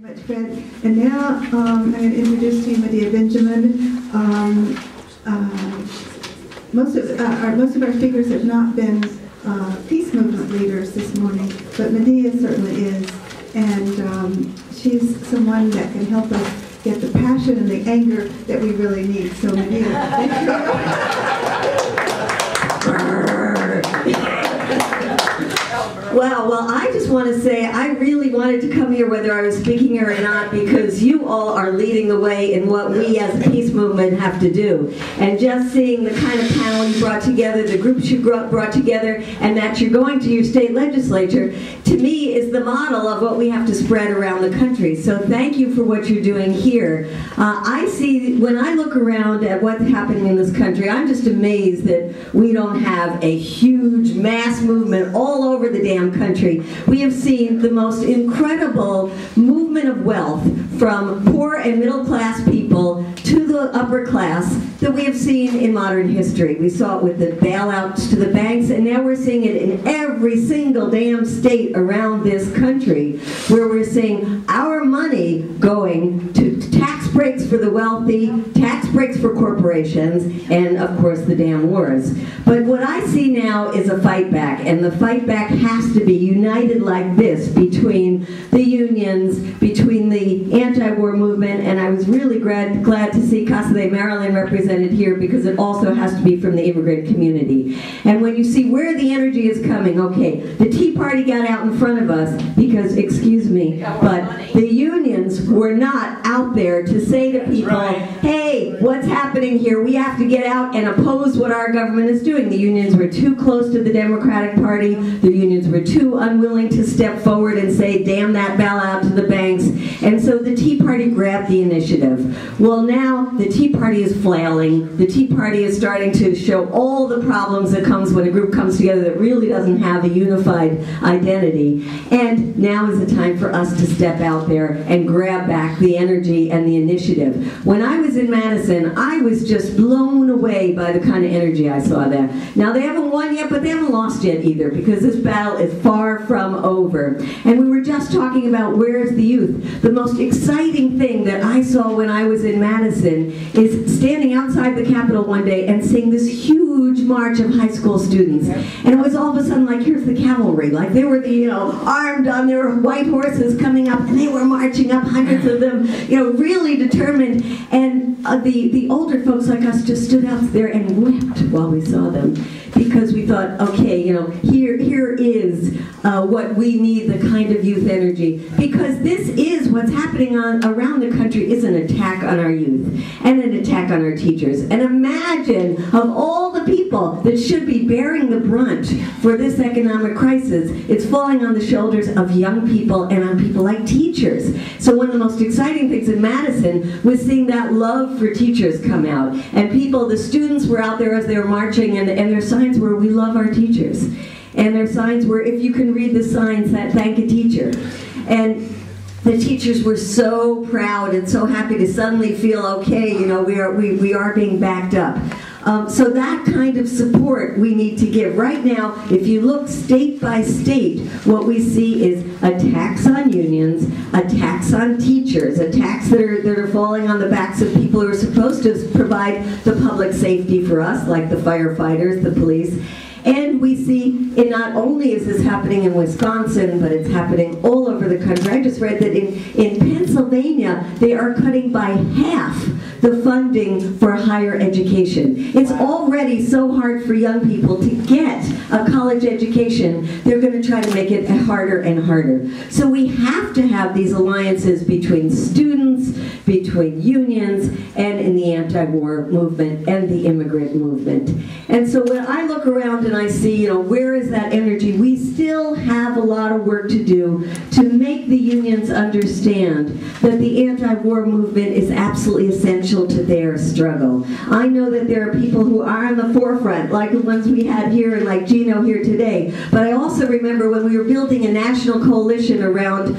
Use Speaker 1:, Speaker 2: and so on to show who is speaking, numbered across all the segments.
Speaker 1: Much, Fred. And now I'm going to introduce to you Medea Benjamin. Most of our speakers have not been peace movement leaders this morning, but Medea certainly is, and she's someone that can help us get the passion and the anger that we really need. So Medea, thank you.
Speaker 2: Wow, well, I just want to say I really wanted to come here whether I was speaking here or not, because you all are leading the way in what we as a peace movement have to do. And just seeing the kind of panel you brought together, the groups you brought together, and that you're going to your state legislature, to me is the model of what we have to spread around the country. So thank you for what you're doing here. I see, when I look around at what's happening in this country, I'm just amazed that we don't have a huge mass movement all over the damn country. We have seen the most incredible movement of wealth from poor and middle class people to the upper class that we have seen in modern history. We saw it with the bailouts to the banks, and now we're seeing it in every single damn state around this country, where we're seeing our money going to tax breaks for the wealthy, tax breaks for corporations, and of course the damn wars. But what I see now is a fight back, and the fight back has to be united like this between the unions, between the anti-war movement, and I was really glad to see Casa de Maryland represented here, because it also has to be from the immigrant community. And when you see where the energy is coming, okay, the Tea Party got out in front of us because, excuse me, but the unions were not out there to say to people, hey, what's happening here? We have to get out and oppose what our government is doing. The unions were too close to the Democratic Party. The unions were too unwilling to step forward and say, damn that bailout to the banks. And so the Tea Party grabbed the initiative. Well, now the Tea Party is flailing. The Tea Party is starting to show all the problems that comes when a group comes together that really doesn't have a unified identity. And now is the time for us to step out there and grab back the energy and the initiative. When I was in Madison, I was just blown away by the kind of energy I saw there. Now, they haven't won yet, but they haven't lost yet either, because this battle is far from over. And we were just talking about where's the youth. The most exciting thing that I saw when I was in Madison is standing outside the Capitol one day and seeing this huge march of high school students. And it was all of a sudden like, here's the cavalry. Like they were the, armed on their white horses coming up, and they were marching up, hundreds of them, really determined. And the older folks like us just stood out there and wept while we saw them, because we thought, okay, here is what we need, the kind of youth energy, because this is what's happening around the country is an attack on our youth and an attack on our teachers. And imagine of all the people that should be bearing the brunt for this economic crisis, it's falling on the shoulders of young people and on people like teachers. So one of the most exciting things in Madison was seeing that love for teachers come out. And the students were out there as they were marching, and their signs were, we love our teachers. And their signs were, if you can read the signs, that thank a teacher. And the teachers were so proud and so happy to suddenly feel, okay, we are being backed up. So that kind of support we need to give. Right now, if you look state by state, what we see is attacks on unions, attacks on teachers, attacks that are falling on the backs of people who are supposed to provide the public safety for us, like the firefighters, the police. And we see, and not only is this happening in Wisconsin, but it's happening all over the country. I just read that in Pennsylvania, they are cutting by half the funding for higher education. It's already so hard for young people to get a college education. They're going to try to make it harder and harder. So we have to have these alliances between students, between unions, and in the anti-war movement and the immigrant movement. And so when I look around and I see, where is that energy? We still have a lot of work to do to make the unions understand that the anti-war movement is absolutely essential essential to their struggle. I know that there are people who are on the forefront, like the ones we had here and like Gino here today. But I also remember when we were building a national coalition around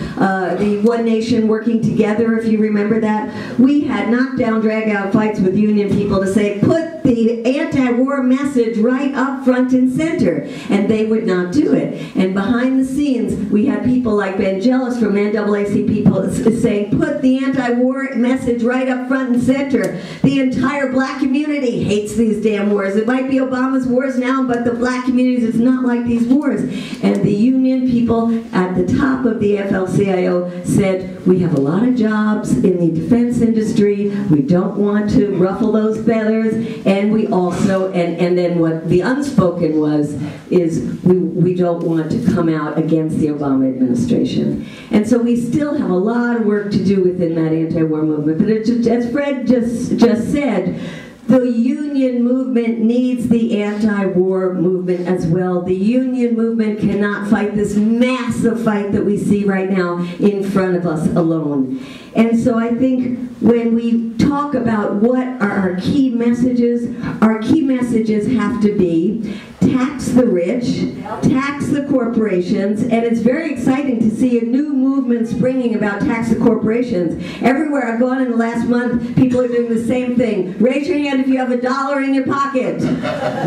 Speaker 2: the One Nation Working Together, if you remember that, we had knockdown, drag-out fights with union people to say, put the anti-war message right up front and center, and they would not do it. And behind the scenes, we had people like Vangelis from NAACP people saying, put the anti-war message right up front and center. The entire black community hates these damn wars. It might be Obama's wars now, but the black communities, it's not like these wars. And the union people at the top of the AFL-CIO said, we have a lot of jobs in the defense industry. We don't want to ruffle those feathers. And we also, and then what the unspoken was, is we don't want to come out against the Obama administration. And so we still have a lot of work to do within that anti-war movement. But as Fred just said, the union movement needs the anti-war movement as well. The union movement cannot fight this massive fight that we see right now in front of us alone. And so I think when we talk about what are our key messages have to be tax the rich, tax the corporations, and it's very exciting to see a new movement springing about tax the corporations. Everywhere I've gone in the last month, people are doing the same thing. Raise your hand if you have $1 in your pocket.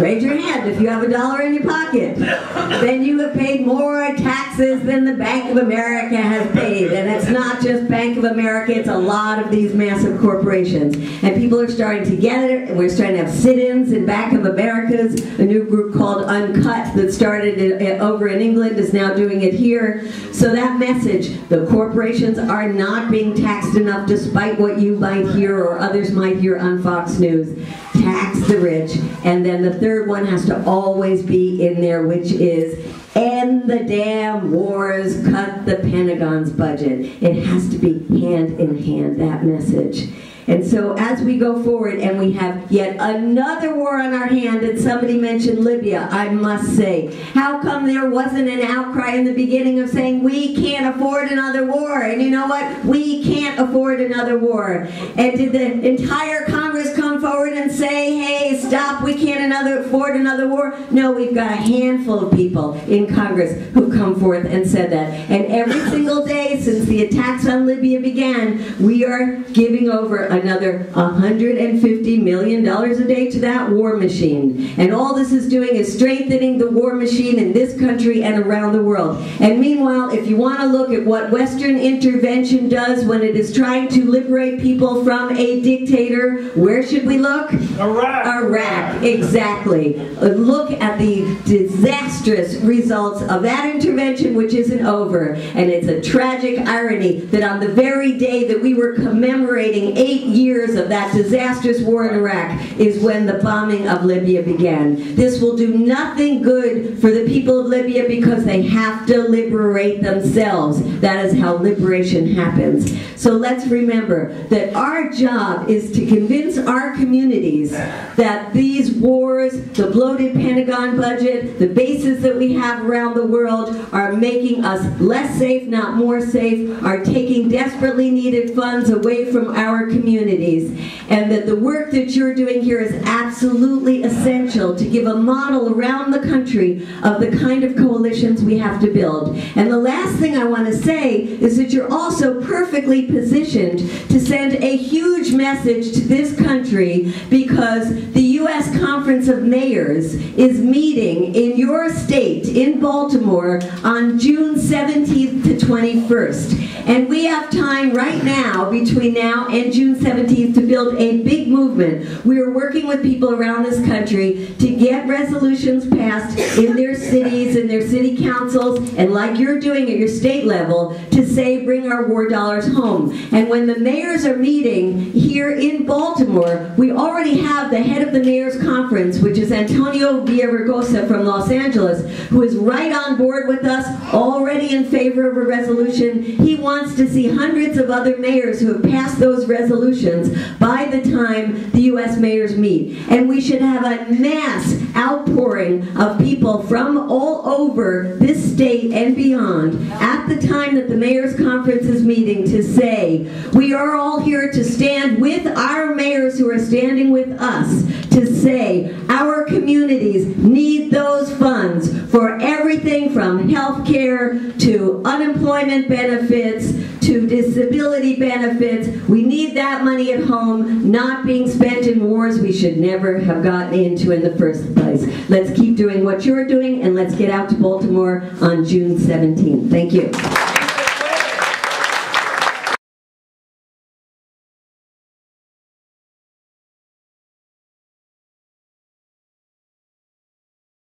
Speaker 2: Raise your hand if you have $1 in your pocket. Then you have paid more taxes than the Bank of America has paid. And it's not just Bank of America, it's a lot of these massive corporations. And people are starting to get it, and we're starting to have sit-ins in Bank of America's, a new group called Uncut that started over in England is now doing it here. So that message, the corporations are not being taxed enough despite what you might hear or others might hear on Fox News. Tax the rich. And then the third one has to always be in there, which is end the damn wars, cut the Pentagon's budget. It has to be hand in hand, that message. And so as we go forward and we have yet another war on our hand, and somebody mentioned Libya, I must say, how come there wasn't an outcry in the beginning of saying we can't afford another war? And you know what? We can't afford another war. And did the entire Congress come forward and say, hey, stop, we can't afford another war? No, we've got a handful of people in Congress who come forth and said that. And every single day since the attacks on Libya began, we are giving over another $150 million a day to that war machine. And all this is doing is strengthening the war machine in this country and around the world. And meanwhile, if you want to look at what Western intervention does when it is trying to liberate people from a dictator, where should we look?
Speaker 3: Iraq.
Speaker 2: Iraq, exactly. Look at the disastrous results of that intervention, which isn't over. And it's a tragic irony that on the very day that we were commemorating 8 years of that disastrous war in Iraq is when the bombing of Libya began. This will do nothing good for the people of Libya because they have to liberate themselves. That is how liberation happens. So let's remember that our job is to convince our communities that these wars, the bloated Pentagon budget, the bases that we have around the world are making us less safe, not more safe, are taking desperately needed funds away from our communities, and that the work that you're doing here is absolutely essential to give a model around the country of the kind of coalitions we have to build. And the last thing I want to say is that you're also perfectly positioned to send a huge message to this country because the U.S. Conference of Mayors is meeting in your state, in Baltimore, on June 17th to 21st. And we have time right now, between now and June 17th, to build a big movement. We are working with people around this country to get resolutions passed in their cities, in their city councils, and like you're doing at your state level, to say bring our war dollars home. And when the mayors are meeting here in Baltimore, we already have the head of the Mayor's Conference, which is Antonio Villaraigosa from Los Angeles, who is right on board with us, already in favor of a resolution. He wants to see hundreds of other mayors who have passed those resolutions by the time the U.S. mayors meet. And we should have a mass outpouring of people from all all over this state and beyond at the time that the mayor's conference is meeting to say, we are all here to stand with our mayors who are standing with us to say our communities need those funds for everything from health care to unemployment benefits to disability benefits. We need that money at home, not being spent in wars we should never have gotten into in the first place. Let's keep doing what you're doing, and let's get out to Baltimore on June 17th. Thank you.